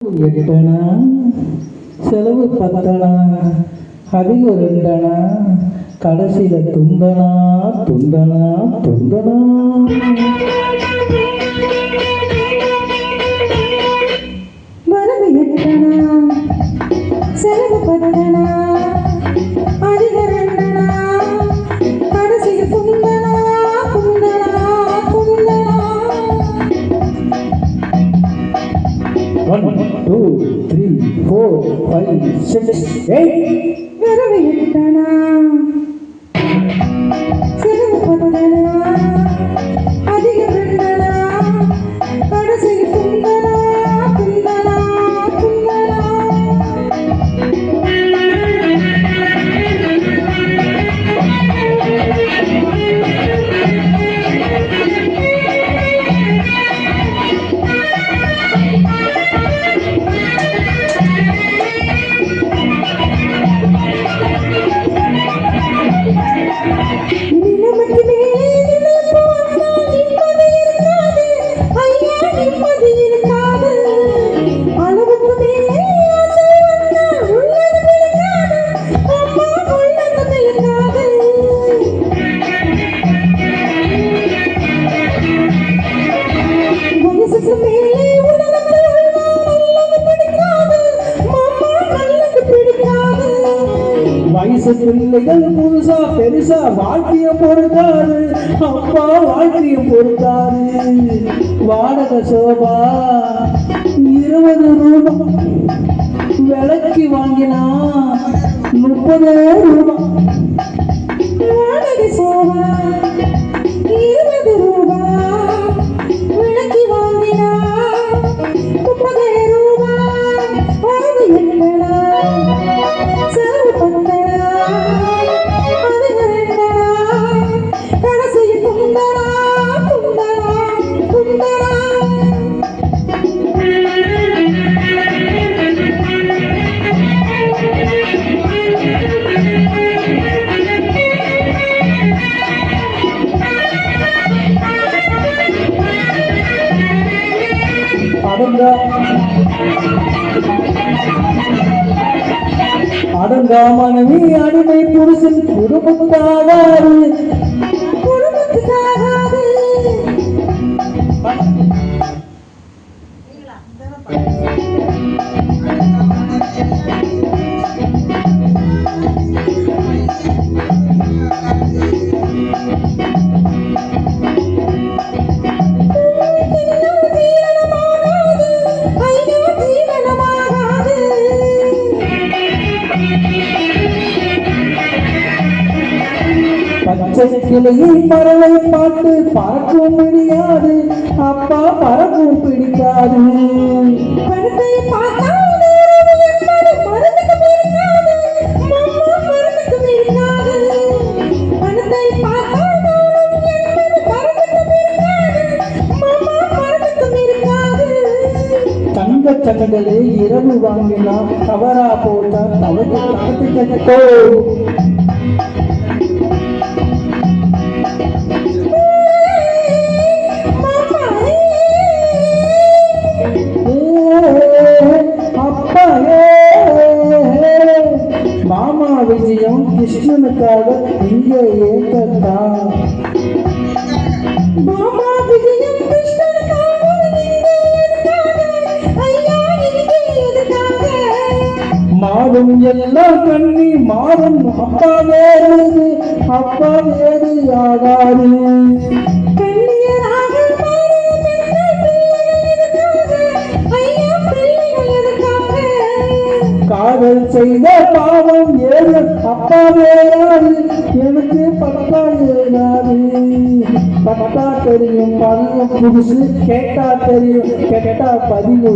எட்டனா செலவு பத்தனா அதிகம் ரெண்டனா கடைசியில துண்டனா துண்டனா துண்டனா வரவு எட்டனா செலவு பத்தனா அதிகம் ரெண்டனா கடைசியில துண்டனா துண்டனா துண்டனா 1 2 3 4 5 6 8 வரவு எட்டனா செலவு பத்தனா அதிகம் ரெண்டனா கடைசியில துண்டனா துண்டனா துண்டனா வயசு பிள்ளைகள் புதுசா பெருசா வாழ்க்கைய பொறுத்தாரு அப்பா வாழ்க்கைய பொறுத்தாரு வாடகை சோபா 20 ரூபாய் விலைக்கு வாங்கினா 30 ரூபாய் வாடகை சோபா 20 ரூபாய் விலைக்கு வாங்கினா 30 ரூபாய் வரவு எட்டனா செலவு பத்தனா அதிகம் ரெண்டனா கடைசியில் துண்டனா துண்டனா துண்டனா அடங்கா மனைவி அடிமை புருஷன் குடும்பத்தாவாரு குடும்பத்துக்காகாது பச்சை கிளையில் பறவை பாட்டு பறக்கும் பிடிக்காது அப்பா பறக்கும் பிடிக்காது பணத்தை பார்த்தால் நேரம் என்பது மருந்துக்கு பிடிக்காது மாமா மருந்துக்கு பிடிக்காது பணத்தை பார்த்தால் நேரம் என்பது மருந்துக்கு பிடிக்காது மாமா மருந்துக்கு பிடிக்காது தங்க சங்கடலே இரவு வாங்கினா தவறா போட்டா தவறு கட்டோ மாமா விஜயம் கிருஷ்ணனுக்காக இங்கே ஏற்கத்தான் மாமா விஜயம் கிருஷ்ணனுக்காக இங்கே எதுக்காக ஐயா இங்கே எதுக்காக மாறும் எல்லாம் கண்ணி மாறும் அப்பா வேறு ஆகாது கண்ணியராக மாறிய பெண்கள் பிள்ளைகள் எதுக்காக ஐயா பிள்ளைகள் எதுக்காக காதல் செய்த பாவம் ஏழு அப்பா வேறாது எனக்கு பத்தா ஏறாது பத்தா தெரியும் பதிவு புதுசு கேட்டா தெரியும் கெட்டா பதிவு